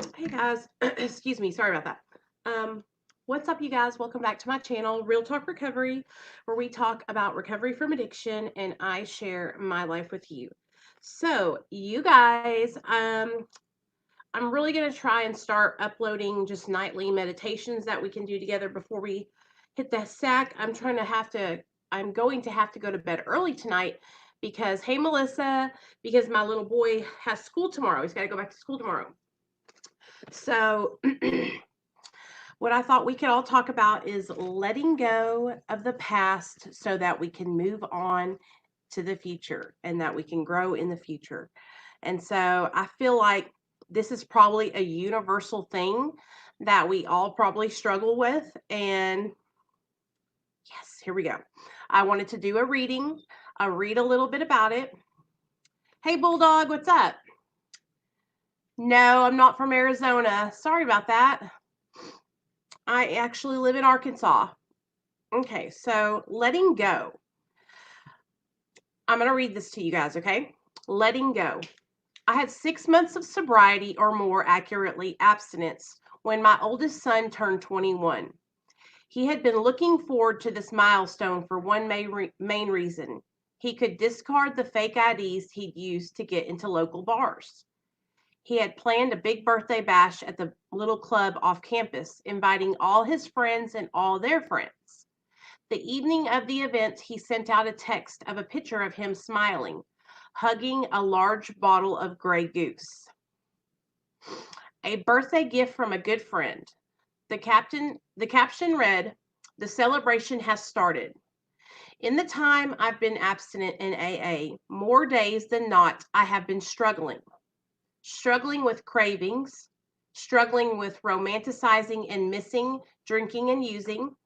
Hey guys, excuse me, sorry about that. What's up, you guys? Welcome back to my channel, Real Talk Recovery, where we talk about recovery from addiction and I share my life with you. So, you guys, I'm really going to try and start uploading just nightly meditations that we can do together before we hit the sack. I'm going to have to go to bed early tonight because, hey, Melissa, because my little boy has school tomorrow. He's got to go back to school tomorrow. So, what I thought we could all talk about is letting go of the past so that we can move on to the future and that we can grow in the future. And so I feel like this is probably a universal thing that we all probably struggle with. And yes, here we go. I wanted to do a reading. I'll read a little bit about it. Hey, Bulldog, what's up? No, I'm not from Arizona. Sorry about that. I actually live in Arkansas. Okay, so letting go. I'm going to read this to you guys, okay? Letting go. I had 6 months of sobriety, or more accurately, abstinence, when my oldest son turned 21. He had been looking forward to this milestone for one main reason. He could discard the fake IDs he'd used to get into local bars. He had planned a big birthday bash at the little club off campus, inviting all his friends and all their friends. The evening of the event, he sent out a text of a picture of him smiling, hugging a large bottle of Grey Goose. A birthday gift from a good friend. The caption read, "The celebration has started. In the time I've been abstinent in AA, more days than not, I have been struggling with cravings, struggling with romanticizing and missing drinking and using,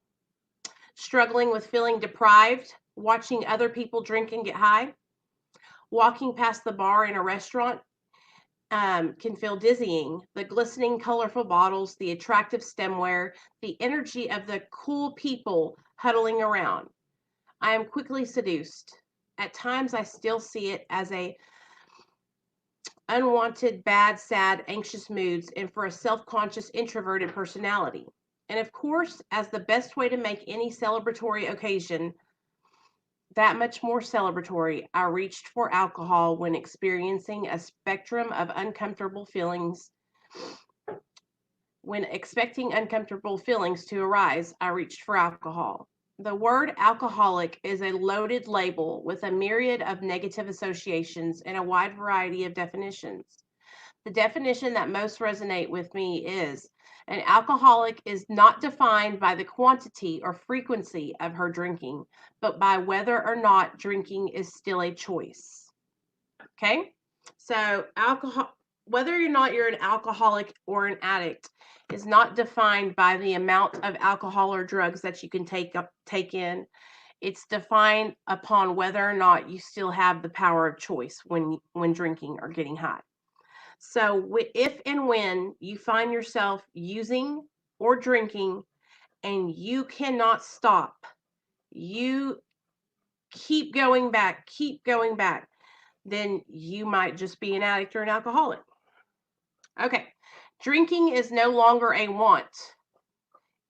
struggling with feeling deprived, watching other people drink and get high, walking past the bar in a restaurant can feel dizzying. The glistening, colorful bottles, the attractive stemware, the energy of the cool people huddling around. I am quickly seduced. At times, I still see it as a unwanted, bad, sad, anxious moods, and for a self-conscious, introverted personality. And of course, as the best way to make any celebratory occasion that much more celebratory, I reached for alcohol when experiencing a spectrum of uncomfortable feelings. When expecting uncomfortable feelings to arise, I reached for alcohol. The word alcoholic is a loaded label with a myriad of negative associations and a wide variety of definitions. The definition that most resonate with me is an alcoholic is not defined by the quantity or frequency of her drinking, but by whether or not drinking is still a choice. Okay? So, whether or not you're an alcoholic or an addict is not defined by the amount of alcohol or drugs that you can take in. It's defined upon whether or not you still have the power of choice when drinking or getting high. So, if and when you find yourself using or drinking and you cannot stop, you keep going back, then you might just be an addict or an alcoholic. Okay, drinking is no longer a want,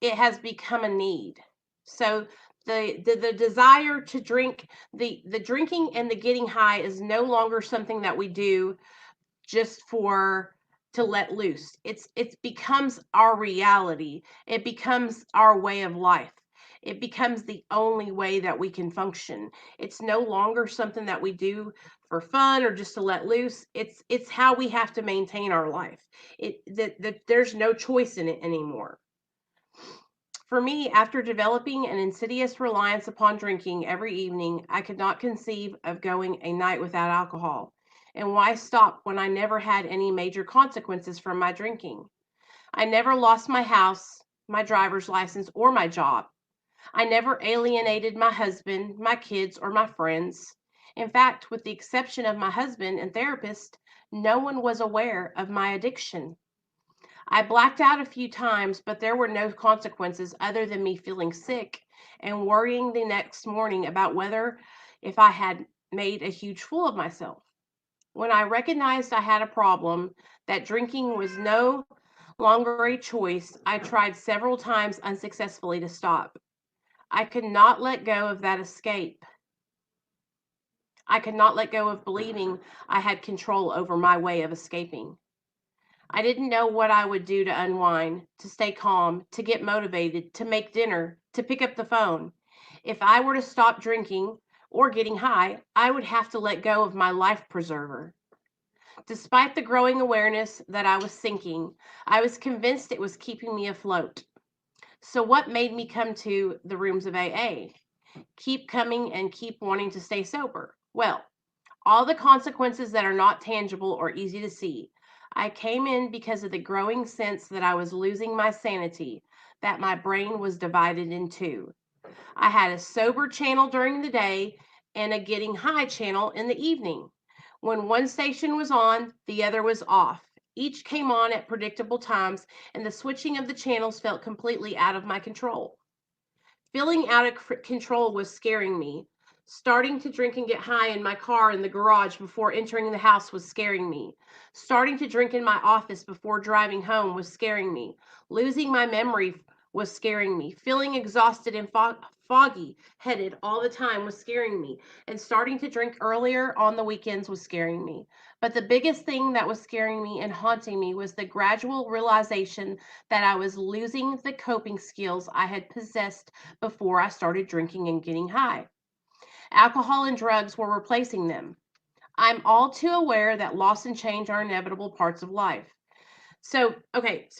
it has become a need. So, the desire to drink, the drinking and the getting high is no longer something that we do just for to let loose. It becomes our reality. It becomes our way of life. It becomes the only way that we can function. It's no longer something that we do for fun or just to let loose. It's how we have to maintain our life. That there's no choice in it anymore. For me, after developing an insidious reliance upon drinking every evening, I could not conceive of going a night without alcohol. And why stop when I never had any major consequences from my drinking? I never lost my house, my driver's license, or my job. I never alienated my husband, my kids, or my friends. In fact, with the exception of my husband and therapist, no one was aware of my addiction. I blacked out a few times, but there were no consequences other than me feeling sick and worrying the next morning about whether if I had made a huge fool of myself. When I recognized I had a problem, that drinking was no longer a choice, I tried several times unsuccessfully to stop. I could not let go of that escape. I could not let go of believing I had control over my way of escaping. I didn't know what I would do to unwind, to stay calm, to get motivated, to make dinner, to pick up the phone. If I were to stop drinking or getting high, I would have to let go of my life preserver. Despite the growing awareness that I was sinking, I was convinced it was keeping me afloat. So, what made me come to the rooms of AA? Keep coming and keep wanting to stay sober. Well, all the consequences that are not tangible or easy to see. I came in because of the growing sense that I was losing my sanity, that my brain was divided in two. I had a sober channel during the day and a getting high channel in the evening. When one station was on, the other was off. Each came on at predictable times, and the switching of the channels felt completely out of my control. Feeling out of control was scaring me. Starting to drink and get high in my car in the garage before entering the house was scaring me. Starting to drink in my office before driving home was scaring me. Losing my memory was scaring me. Feeling exhausted and foggy headed all the time was scaring me. And starting to drink earlier on the weekends was scaring me. But the biggest thing that was scaring me and haunting me was the gradual realization that I was losing the coping skills I had possessed before I started drinking and getting high. Alcohol and drugs were replacing them. I'm all too aware that loss and change are inevitable parts of life. So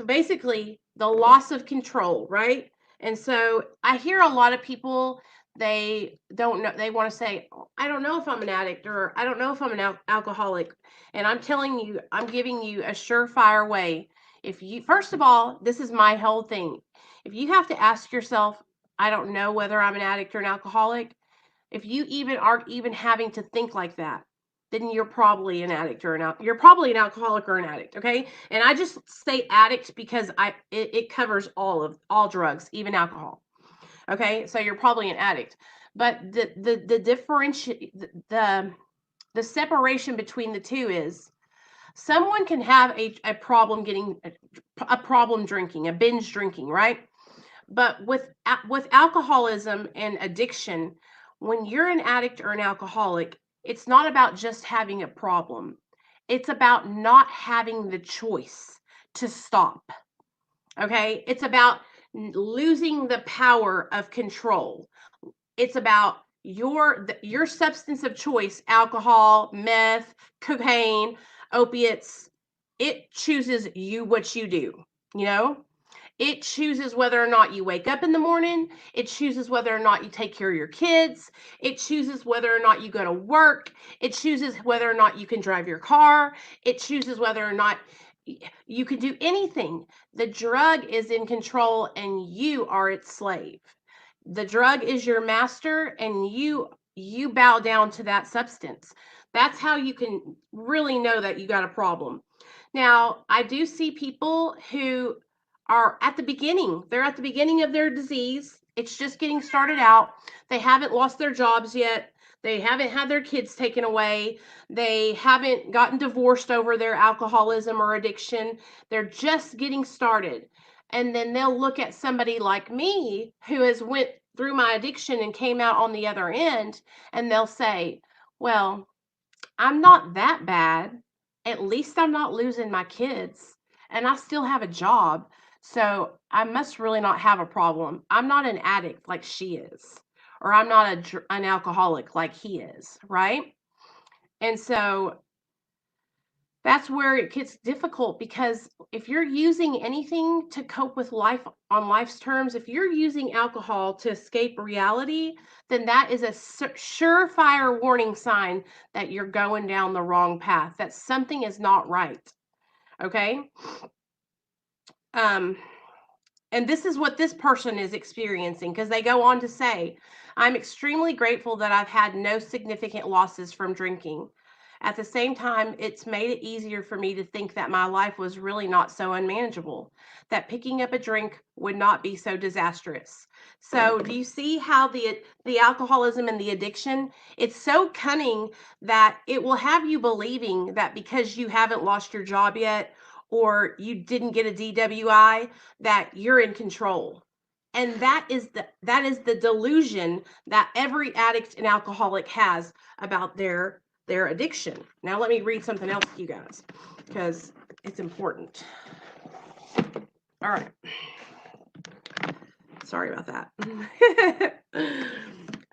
basically, the loss of control, right? And so I hear a lot of people, they don't know, they want to say, "Oh, I don't know if I'm an addict or I don't know if I'm an alcoholic." And I'm telling you, I'm giving you a surefire way. If you, first of all, this is my whole thing. If you have to ask yourself, I don't know whether I'm an addict or an alcoholic, if you even are even having to think like that, then you're probably an addict or you're probably an alcoholic or an addict, okay? And I just say addict because it covers all drugs, even alcohol. Okay? So you're probably an addict. But the differentiate the separation between the two is someone can have a problem getting a problem drinking, a binge drinking, right? But with alcoholism and addiction, when you're an addict or an alcoholic, it's not about just having a problem. It's about not having the choice to stop. Okay? It's about losing the power of control. It's about your substance of choice, alcohol, meth, cocaine, opiates. It chooses you what you do, you know? It chooses whether or not you wake up in the morning. It chooses whether or not you take care of your kids. It chooses whether or not you go to work. It chooses whether or not you can drive your car. It chooses whether or not you can do anything. The drug is in control and you are its slave. The drug is your master and you bow down to that substance. That's how you can really know that you got a problem. Now, I do see people who are at the beginning. They're at the beginning of their disease. It's just getting started out. They haven't lost their jobs yet. They haven't had their kids taken away. They haven't gotten divorced over their alcoholism or addiction. They're just getting started. And then they'll look at somebody like me who has went through my addiction and came out on the other end, and they'll say, "Well, I'm not that bad. At least I'm not losing my kids and I still have a job. So I must really not have a problem. I'm not an addict like she is, or I'm not an alcoholic like he is, right?" And so that's where it gets difficult because if you're using anything to cope with life on life's terms, if you're using alcohol to escape reality, then that is a surefire warning sign that you're going down the wrong path, that something is not right. Okay. Um, and this is what this person is experiencing because they go on to say, "I'm extremely grateful that I've had no significant losses from drinking. At the same time, it's made it easier for me to think that my life was really not so unmanageable, that picking up a drink would not be so disastrous. So, do you see how the alcoholism and the addiction, it's so cunning that it will have you believing that because you haven't lost your job yet or you didn't get a DWI that you're in control. And that is the delusion that every addict and alcoholic has about their addiction. Now let me read something else to you guys because it's important. All right. Sorry about that.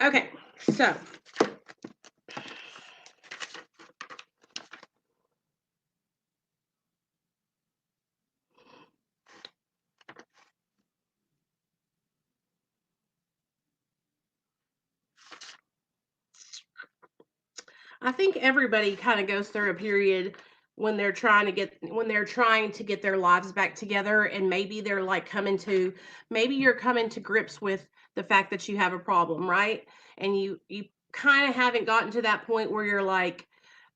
Okay, so I think everybody kind of goes through a period when they're trying to get their lives back together, and maybe they're like maybe you're coming to grips with the fact that you have a problem, right? And you kind of haven't gotten to that point where you're like,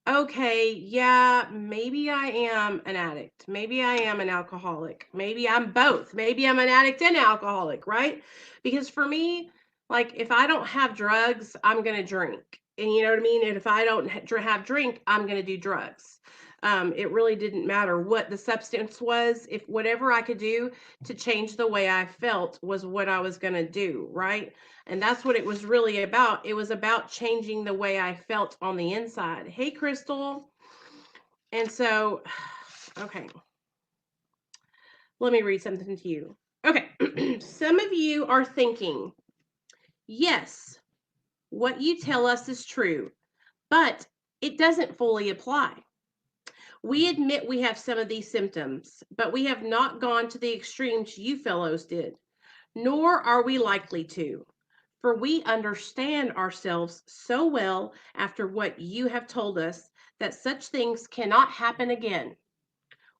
okay, yeah, maybe I am an addict. Maybe I am an alcoholic. Maybe I'm both. Maybe I'm an addict and alcoholic, right? Because for me, like if I don't have drugs, I'm going to drink. And you know what I mean? And if I don't have drink, I'm going to do drugs. It really didn't matter what the substance was. If whatever I could do to change the way I felt was what I was going to do, right? And that's what it was really about. It was about changing the way I felt on the inside. Hey, Crystal. And so, okay, let me read something to you. Okay, some of you are thinking, yes, what you tell us is true, but it doesn't fully apply. We admit we have some of these symptoms, but we have not gone to the extremes you fellows did, nor are we likely to. For we understand ourselves so well after what you have told us that such things cannot happen again.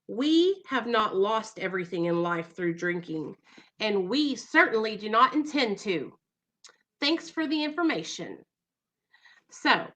We have not lost everything in life through drinking, and we certainly do not intend to. Thanks for the information. So,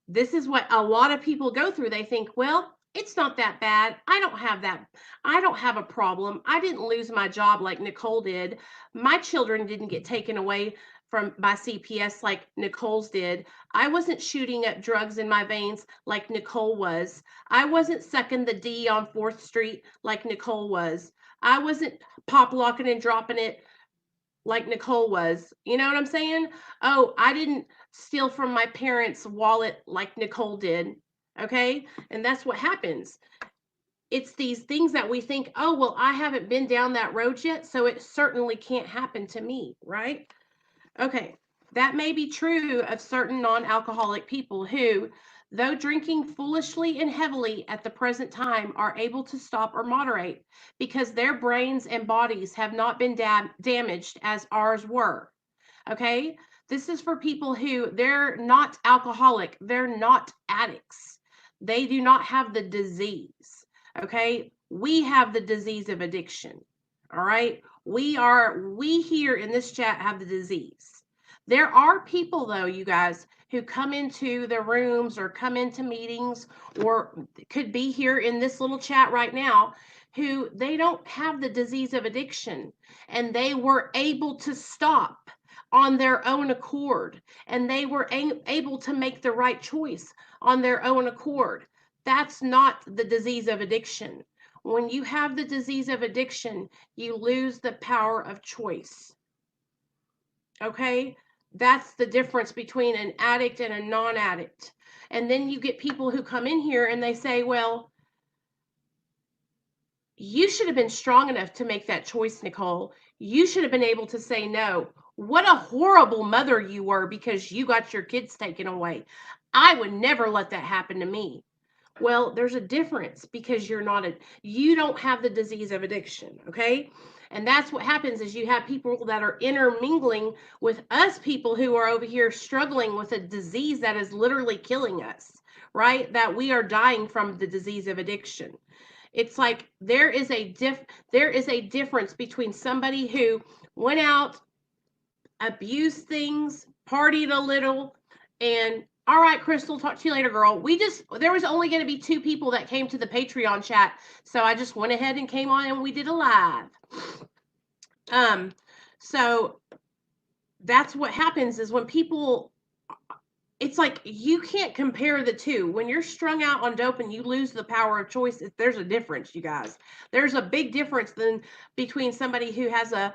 this is what a lot of people go through. They think, well, it's not that bad. I don't have that. I don't have a problem. I didn't lose my job like Nicole did. My children didn't get taken away from by CPS like Nicole's did. I wasn't shooting up drugs in my veins like Nicole was. I wasn't sucking the D on 4th Street like Nicole was. I wasn't pop locking and dropping it like Nicole was. You know what I'm saying? Oh, I didn't steal from my parents' wallet like Nicole did. Okay? And that's what happens. It's these things that we think, oh, well, I haven't been down that road yet, so it certainly can't happen to me, right? Okay. That may be true of certain non alcoholic people who, though drinking foolishly and heavily at the present time, are able to stop or moderate because their brains and bodies have not been damaged as ours were. Okay. This is for people who they're not alcoholic, they're not addicts, they do not have the disease. Okay. We have the disease of addiction. All right. We here in this chat have the disease. There are people, though, you guys, who come into the rooms or come into meetings or could be here in this little chat right now who they don't have the disease of addiction and they were able to stop on their own accord and they were able to make the right choice on their own accord. That's not the disease of addiction. When you have the disease of addiction, you lose the power of choice. Okay? That's the difference between an addict and a non-addict. And then you get people who come in here and they say, well, you should have been strong enough to make that choice, Nicole. You should have been able to say no. What a horrible mother you were because you got your kids taken away. I would never let that happen to me. Well, there's a difference because you don't have the disease of addiction, okay? And that's what happens is you have people that are intermingling with us people who are over here struggling with a disease that is literally killing us, right? That we are dying from the disease of addiction. It's like there is a difference between somebody who went out, abused things, partied a little, and All right, Crystal, talk to you later, girl. There was only going to be 2 people that came to the Patreon chat, so I just went ahead and came on and we did a live. So that's what happens is when people, it's like you can't compare the two. When you're strung out on dope and you lose the power of choice, there's a difference, you guys. There's a big difference between somebody who has a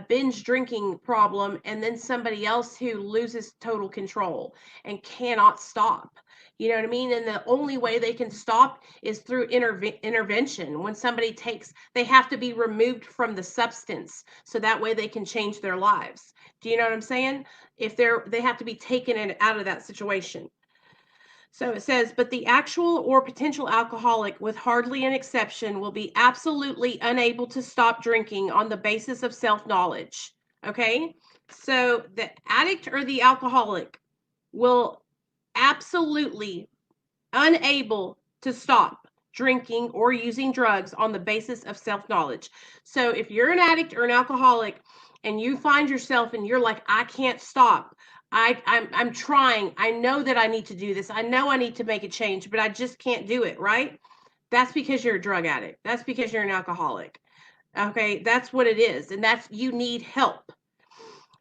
binge drinking problem and then somebody else who loses total control and cannot stop. You know what I mean? And the only way they can stop is through intervention. When somebody they have to be removed from the substance so that way they can change their lives. Do you know what I'm saying? If they have to be taken out of that situation. So it says, but the actual or potential alcoholic, with hardly an exception, will be absolutely unable to stop drinking on the basis of self-knowledge. Okay? So the addict or the alcoholic will absolutely unable to stop drinking or using drugs on the basis of self-knowledge. So if you're an addict or an alcoholic and you find yourself and you're like, I can't stop. I'm trying. I know that I need to do this. I know I need to make a change, but I just can't do it, right? That's because you're a drug addict. That's because you're an alcoholic. Okay, that's what it is. And you need help.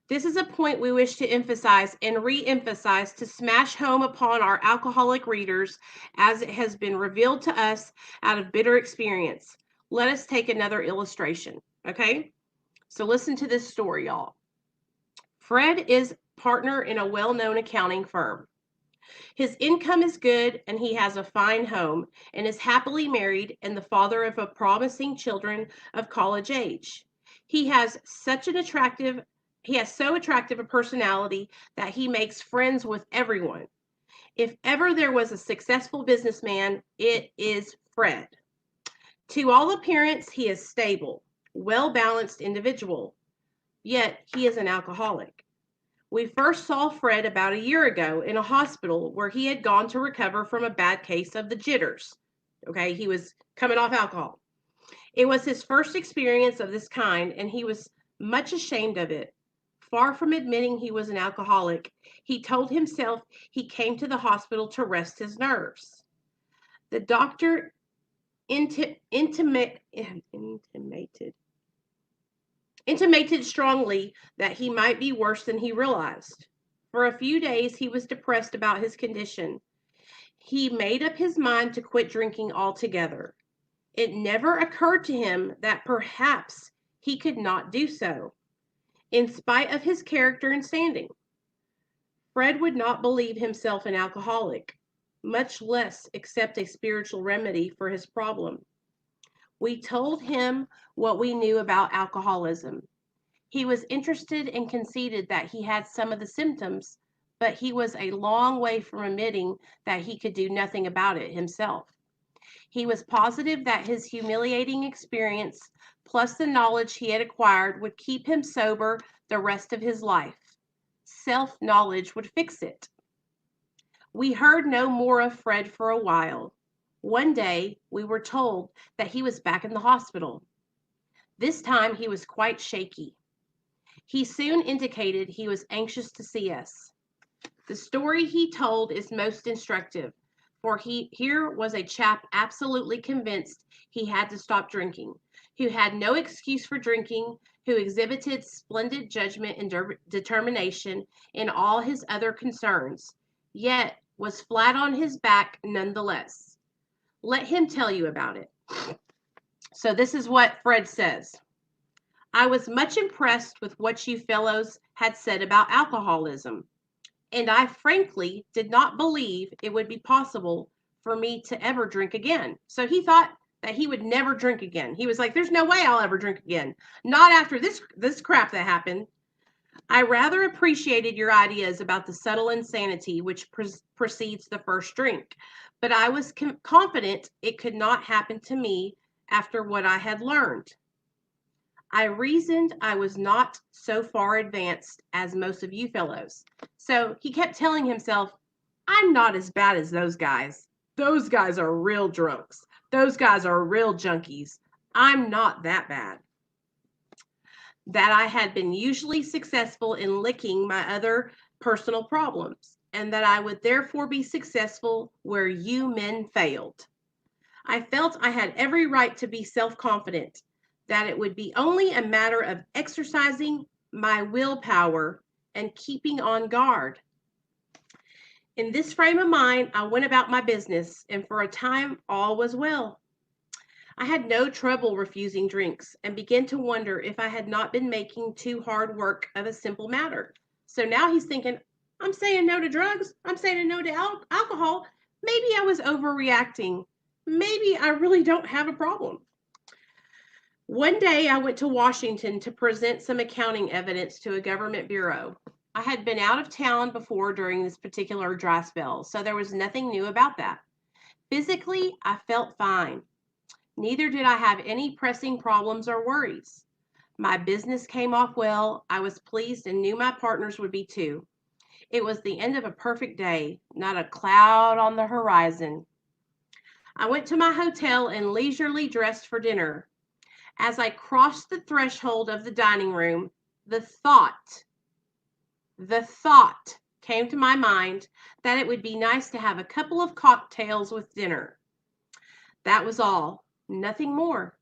This is a point we wish to emphasize and re-emphasize to smash home upon our alcoholic readers as it has been revealed to us out of bitter experience. Let us take another illustration, okay? So listen to this story, y'all. Fred is partner in a well-known accounting firm. His income is good and he has a fine home and is happily married and the father of a promising children of college age. He has so attractive a personality that he makes friends with everyone. If ever there was a successful businessman, it is Fred. To all appearance, he is stable, well-balanced individual, yet he is an alcoholic. We first saw Fred about a year ago in a hospital where he had gone to recover from a bad case of the jitters. Okay, he was coming off alcohol. It was his first experience of this kind, and he was much ashamed of it. Far from admitting he was an alcoholic, he told himself he came to the hospital to rest his nerves. The doctor intimated strongly that he might be worse than he realized. For a few days, he was depressed about his condition. He made up his mind to quit drinking altogether. It never occurred to him that perhaps he could not do so, in spite of his character and standing. Fred would not believe himself an alcoholic, much less accept a spiritual remedy for his problem. We told him what we knew about alcoholism. He was interested and conceded that he had some of the symptoms, but he was a long way from admitting that he could do nothing about it himself. He was positive that his humiliating experience, plus the knowledge he had acquired, would keep him sober the rest of his life. Self-knowledge would fix it. We heard no more of Fred for a while. One day, we were told that he was back in the hospital. This time, he was quite shaky. He soon indicated he was anxious to see us. The story he told is most instructive, for here was a chap absolutely convinced he had to stop drinking, who had no excuse for drinking, who exhibited splendid judgment and determination in all his other concerns, yet was flat on his back nonetheless. Let him tell you about it. So this is what Fred says. I was much impressed with what you fellows had said about alcoholism, and I frankly did not believe it would be possible for me to ever drink again. So he thought that he would never drink again. He was like, there's no way I'll ever drink again. Not after this crap that happened. I rather appreciated your ideas about the subtle insanity which precedes the first drink, but I was confident it could not happen to me after what I had learned. I reasoned I was not so far advanced as most of you fellows. So he kept telling himself, I'm not as bad as those guys. Those guys are real drunks. Those guys are real junkies. I'm not that bad. That I had been usually successful in licking my other personal problems. and that I would therefore be successful where you men failed. I felt I had every right to be self-confident, that it would be only a matter of exercising my willpower and keeping on guard. In this frame of mind, I went about my business, and for a time all was well. I had no trouble refusing drinks and began to wonder if I had not been making too hard work of a simple matter. So now he's thinking, I'm saying no to drugs. I'm saying no to alcohol. Maybe I was overreacting. Maybe I really don't have a problem. One day I went to Washington to present some accounting evidence to a government bureau. I had been out of town before during this particular dry spell, so there was nothing new about that. Physically, I felt fine. Neither did I have any pressing problems or worries. My business came off well. I was pleased and knew my partners would be too. It was the end of a perfect day, not a cloud on the horizon. I went to my hotel and leisurely dressed for dinner. As I crossed the threshold of the dining room, the thought came to my mind that it would be nice to have a couple of cocktails with dinner. That was all, nothing more.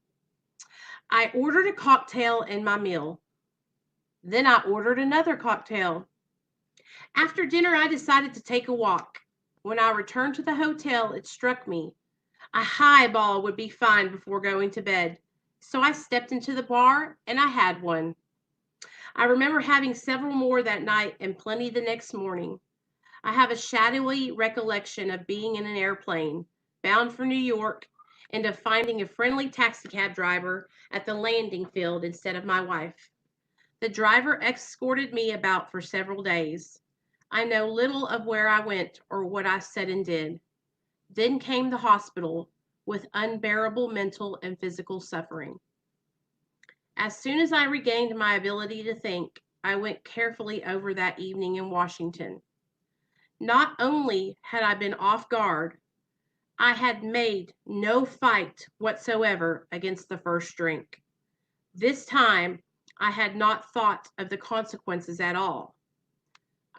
I ordered a cocktail in my meal. Then I ordered another cocktail. After dinner, I decided to take a walk. When I returned to the hotel, it struck me a highball would be fine before going to bed. So I stepped into the bar and I had one. I remember having several more that night and plenty the next morning. I have a shadowy recollection of being in an airplane bound for New York and of finding a friendly taxicab driver at the landing field instead of my wife. The driver escorted me about for several days. I know little of where I went or what I said and did. Then came the hospital with unbearable mental and physical suffering. As soon as I regained my ability to think, I went carefully over that evening in Washington. Not only had I been off guard, I had made no fight whatsoever against the first drink. This time, I had not thought of the consequences at all.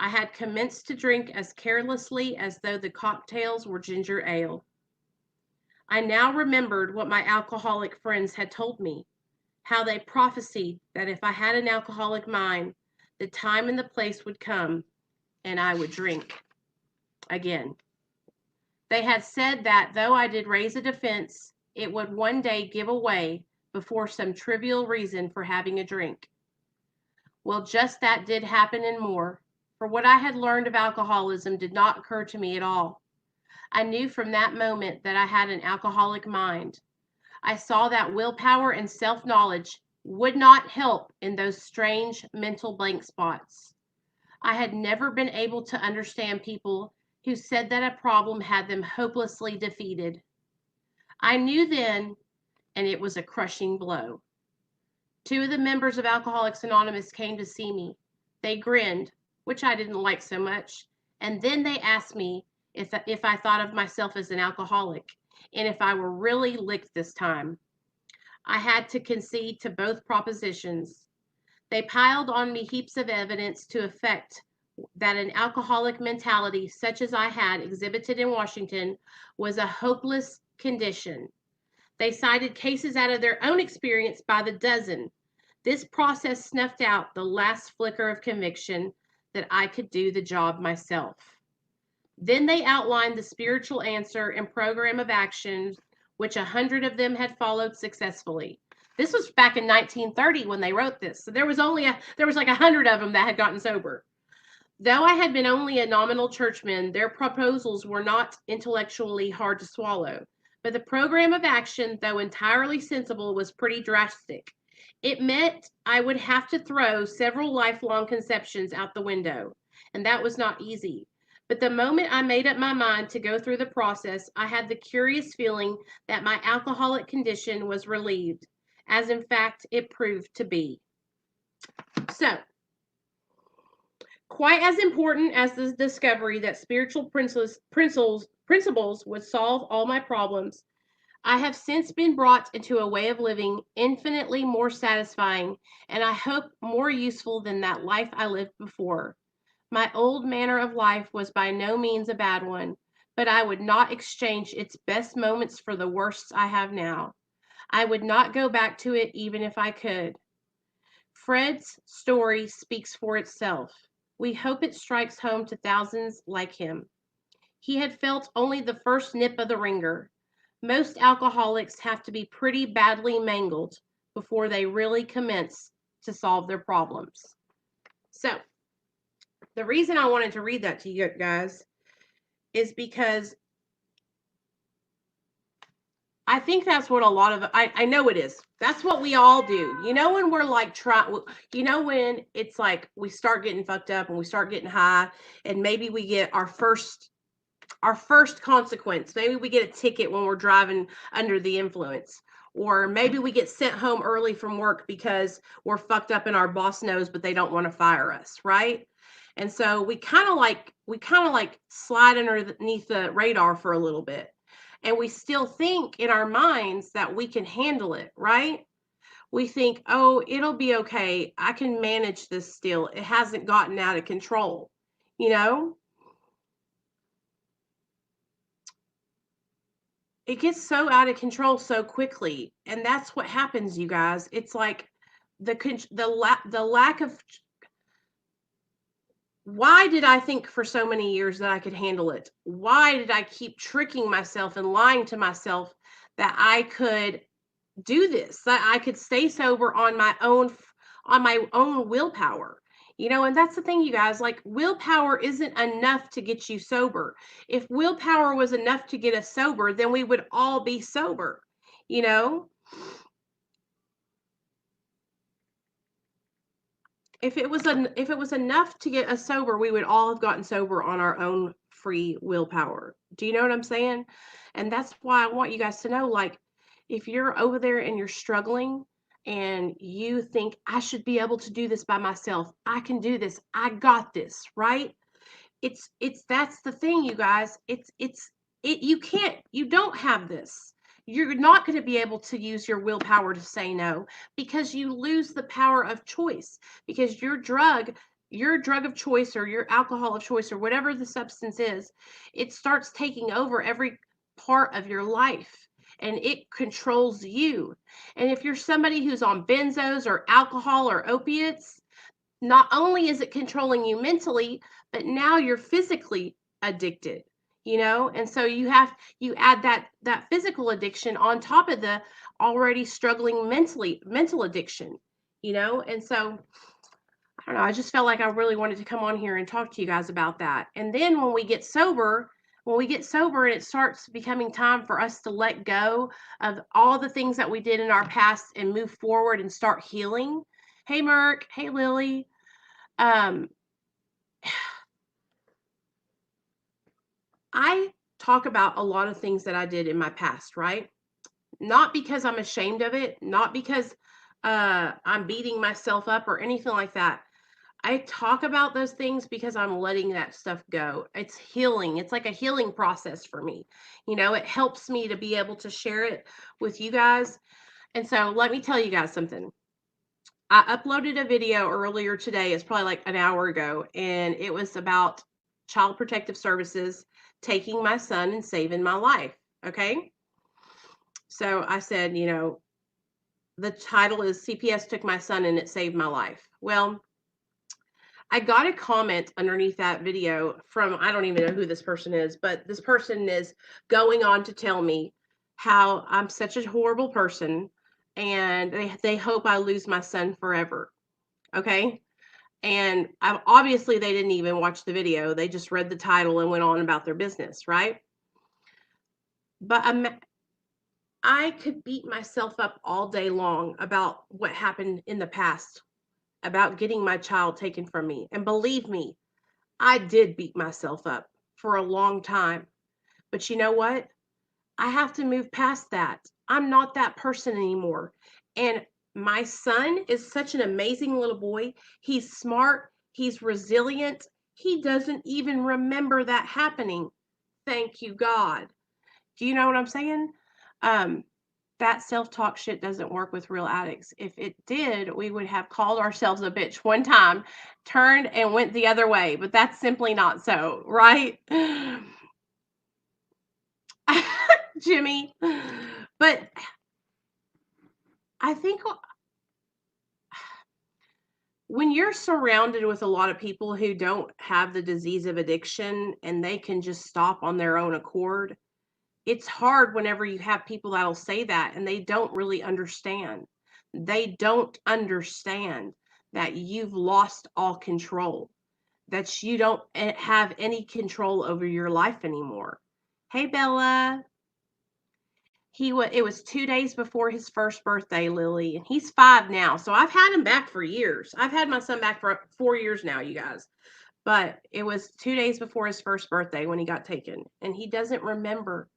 I had commenced to drink as carelessly as though the cocktails were ginger ale. I now remembered what my alcoholic friends had told me, how they prophesied that if I had an alcoholic mind, the time and the place would come and I would drink again. They had said that though I did raise a defense, it would one day give away before some trivial reason for having a drink. Well, just that did happen and more, for what I had learned of alcoholism did not occur to me at all. I knew from that moment that I had an alcoholic mind. I saw that willpower and self-knowledge would not help in those strange mental blank spots. I had never been able to understand people who said that a problem had them hopelessly defeated. I knew then, and it was a crushing blow. Two of the members of Alcoholics Anonymous came to see me. They grinned, which I didn't like so much, and then they asked me if I thought of myself as an alcoholic and if I were really licked this time. I had to concede to both propositions. They piled on me heaps of evidence to effect that an alcoholic mentality such as I had exhibited in Washington was a hopeless condition. They cited cases out of their own experience by the dozen. This process snuffed out the last flicker of conviction that I could do the job myself. Then they outlined the spiritual answer and program of action, which 100 of them had followed successfully. This was back in 1930 when they wrote this. So there was like 100 of them that had gotten sober. Though I had been only a nominal churchman, their proposals were not intellectually hard to swallow. But the program of action, though entirely sensible, was pretty drastic. It meant I would have to throw several lifelong conceptions out the window, and that was not easy. But the moment I made up my mind to go through the process, I had the curious feeling that my alcoholic condition was relieved, as in fact it proved to be. So, quite as important as the discovery that spiritual principles would solve all my problems, I have since been brought into a way of living infinitely more satisfying and I hope more useful than that life I lived before. My old manner of life was by no means a bad one, but I would not exchange its best moments for the worst I have now. I would not go back to it even if I could. Fred's story speaks for itself. We hope it strikes home to thousands like him. He had felt only the first nip of the ringer. Most alcoholics have to be pretty badly mangled before they really commence to solve their problems. So, the reason I wanted to read that to you guys is because I think that's what a lot of I know it is. That's what we all do. You know when we're like trying you know when it's like we start getting fucked up and we start getting high and maybe we get our first consequence. Maybe we get a ticket when we're driving under the influence. Or maybe we get sent home early from work because we're fucked up and our boss knows but they don't want to fire us, right? And so we kind of like slide underneath the radar for a little bit. And we still think in our minds that we can handle it, right? We think, "Oh, it'll be okay. I can manage this still. It hasn't gotten out of control." You know? It gets so out of control so quickly, and that's what happens, you guys. It's like the lack of why did I think for so many years that I could handle it? Why did I keep tricking myself and lying to myself that I could do this, that I could stay sober on my own willpower? And that's the thing, you guys, like willpower isn't enough to get you sober. If willpower was enough to get us sober, then we would all be sober, you know? If it was enough to get us sober, we would all have gotten sober on our own free willpower. Do you know what I'm saying? And that's why I want you guys to know, like, if you're over there and you're struggling and you think I should be able to do this by myself, I can do this, I got this, right? It's that's the thing, you guys. You don't have this. You're not going to be able to use your willpower to say no because you lose the power of choice because your drug of choice or your alcohol of choice or whatever the substance is, it starts taking over every part of your life and it controls you. And if you're somebody who's on benzos or alcohol or opiates, not only is it controlling you mentally, but now you're physically addicted, and so you add that physical addiction on top of the already struggling mental addiction, and so I don't know, I just felt like I really wanted to come on here and talk to you guys about that. And then when we get sober and it starts becoming time for us to let go of all the things that we did in our past and move forward and start healing. Hey Merck, hey Lily. um I talk about a lot of things that I did in my past, right? Not because I'm ashamed of it, not because I'm beating myself up or anything like that. I talk about those things because I'm letting that stuff go. It's healing. It's like a healing process for me. It helps me to be able to share it with you guys. And so let me tell you guys something. I uploaded a video earlier today. It's probably like an hour ago, and it was about Child Protective Services taking my son and saving my life. Okay. So I said, the title is CPS took my son and it saved my life. Well, I got a comment underneath that video from, I don't even know who this person is, but this person is going on to tell me how I'm such a horrible person and they hope I lose my son forever. Okay. And obviously they didn't even watch the video. They just read the title and went on about their business, right? But I could beat myself up all day long about what happened in the past, about getting my child taken from me. And believe me, I did beat myself up for a long time. But you know what? I have to move past that. I'm not that person anymore. And my son is such an amazing little boy. He's smart, he's resilient. He doesn't even remember that happening. Thank you, God. Do you know what I'm saying? Um, That self-talk shit doesn't work with real addicts. If it did, we would have called ourselves a bitch one time, turned and went the other way, but that's simply not so, right? Jimmy. But I think when you're surrounded with a lot of people who don't have the disease of addiction and they can just stop on their own accord, it's hard whenever you have people that'll say that and they don't really understand. They don't understand that you've lost all control, that you don't have any control over your life anymore. Hey, Bella. It was 2 days before his first birthday, Lily, and he's 5 now. So I've had him back for years. I've had my son back for 4 years now, you guys. But it was 2 days before his first birthday when he got taken, and he doesn't remember.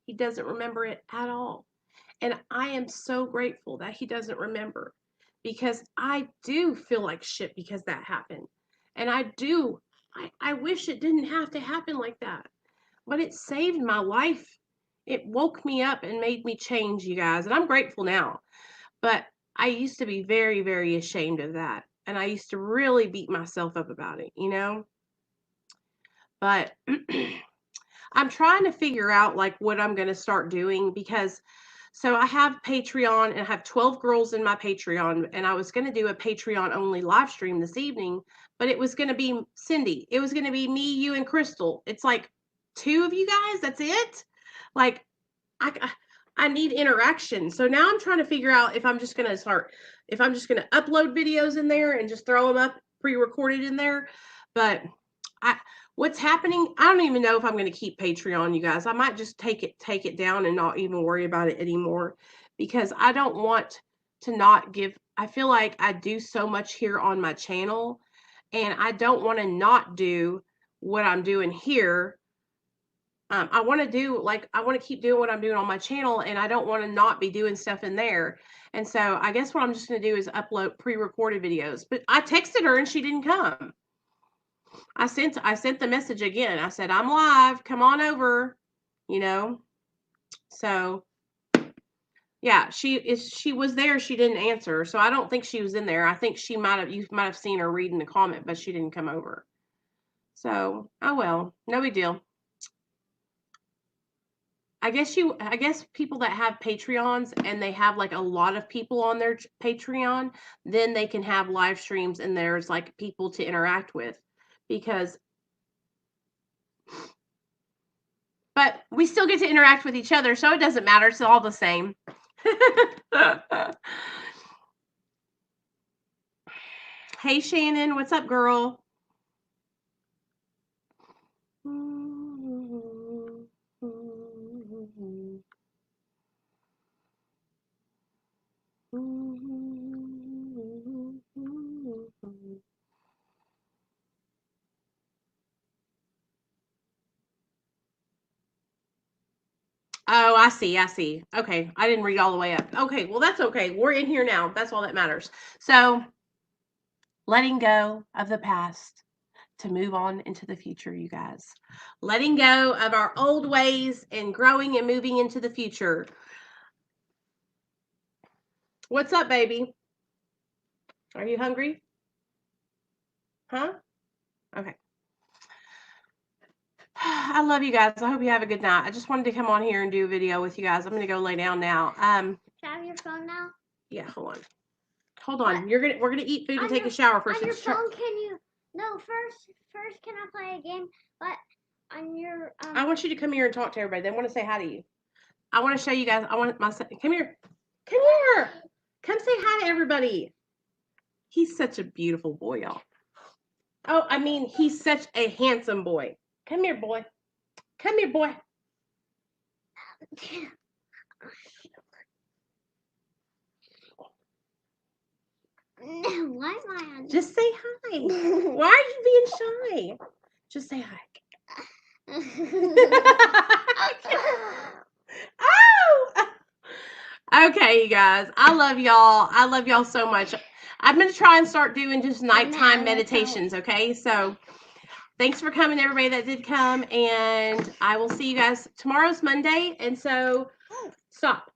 He doesn't remember it at all. And I am so grateful that he doesn't remember, because I do feel like shit because that happened. And I wish it didn't have to happen like that. But it saved my life. It woke me up and made me change, you guys. And I'm grateful now. But I used to be very, very ashamed of that. And I used to really beat myself up about it, you know? But I'm trying to figure out like what I'm going to start doing, because so I have Patreon and I have 12 girls in my Patreon, and I was going to do a Patreon only live stream this evening, but it was going to be Cindy. It was going to be me, you, and Crystal. It's like 2 of you guys. That's it. Like I need interaction. So now I'm trying to figure out if I'm just going to upload videos in there and just throw them up pre-recorded in there. But what's happening, I don't even know if I'm going to keep Patreon, you guys. I might just take it down and not even worry about it anymore, because I don't want to not give. I feel like I do so much here on my channel, and I don't want to not do what I'm doing here. I want to keep doing what I'm doing on my channel, and I don't want to not be doing stuff in there. And so I guess what I'm just going to do is upload pre-recorded videos. But I texted her and she didn't come. I sent the message again. I said, I'm live. Come on over, you know. So yeah, she was there. She didn't answer. So I don't think she was in there. I think you might have seen her reading the comment, but she didn't come over. So, oh well, no big deal. I guess people that have Patreons and they have like a lot of people on their Patreon, then they can have live streams and there's like people to interact with, but we still get to interact with each other, so it doesn't matter. It's all the same. Hey, Shannon, what's up, girl? Oh, I see. Okay, I didn't read all the way up. Okay, well, that's okay. We're in here now. That's all that matters. So, letting go of the past to move on into the future, you guys. Letting go of our old ways and growing and moving into the future. What's up, baby? Are you hungry? Huh? Okay. I love you guys. I hope you have a good night. I just wanted to come on here and do a video with you guys. I'm going to go lay down now. Can I have your phone now? Yeah, hold on. We're gonna eat food and take a shower first. On your phone, can you? No, first, can I play a game? But on your. I want you to come here and talk to everybody. They want to say hi to you. I want to show you guys. I want my son. Come here. Come say hi to everybody. He's such a beautiful boy, y'all. Oh, I mean, he's such a handsome boy. Come here, boy. Come here, boy. Why am I on? Just say hi. Why are you being shy? Just say hi. Oh! Okay, you guys. I love y'all. I love y'all so much. I'm going to try and start doing just nighttime meditations, okay? So thanks for coming, everybody that did come, and I will see you guys. Tomorrow's Monday, and so Stop.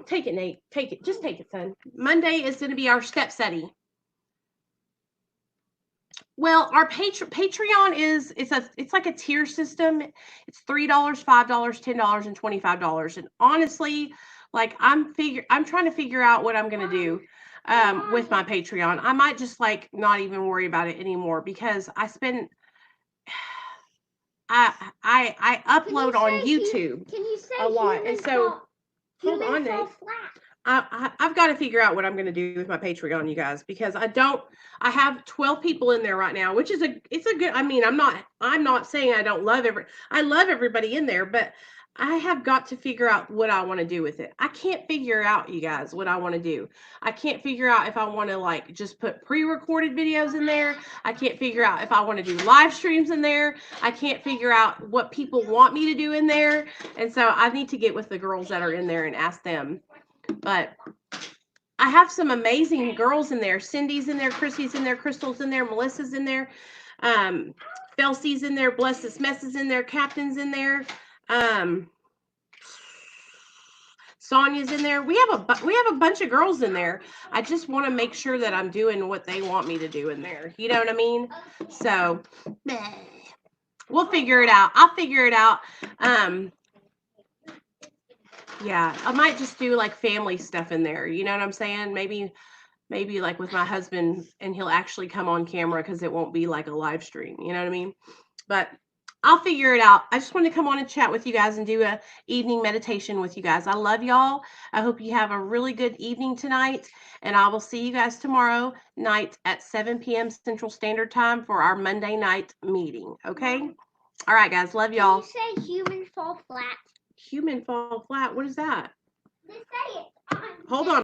Take it, Nate. Take it. Just take it, son. Monday is going to be our step study. Well, our Patreon is it's like a tier system. It's $3, $5, $10, and $25. And honestly, like I'm trying to figure out what I'm gonna do with my Patreon. I might just like not even worry about it anymore because I spend I upload on YouTube Can you say a lot, and so hold on, Nate. flat? I've got to figure out what I'm going to do with my Patreon, you guys, because I have 12 people in there right now, which is it's a good, I mean, I'm not saying I don't love I love everybody in there, but I have got to figure out what I want to do with it. I can't figure out, you guys, what I want to do. I can't figure out if I want to like just put pre-recorded videos in there. I can't figure out if I want to do live streams in there. I can't figure out what people want me to do in there. And so I need to get with the girls that are in there and ask them. But I have some amazing girls in there. Cindy's in there, Chrissy's in there, Crystal's in there, Melissa's in there, Felsy's in there, Blessed Mess is in there, Captain's in there, Sonia's in there. We have a bunch of girls in there. I just want to make sure that I'm doing what they want me to do in there. You know what I mean? So we'll figure it out. I'll figure it out. Yeah, I might just do like family stuff in there. You know what I'm saying? Maybe like with my husband and he'll actually come on camera because it won't be like a live stream. You know what I mean? But I'll figure it out. I just want to come on and chat with you guys and do a evening meditation with you guys. I love y'all. I hope you have a really good evening tonight. And I will see you guys tomorrow night at 7 p.m. Central Standard Time for our Monday night meeting. Okay? All right, guys. Love y'all. Can you say humans fall flat? Human fall flat. What is that? Just say it. Hold on.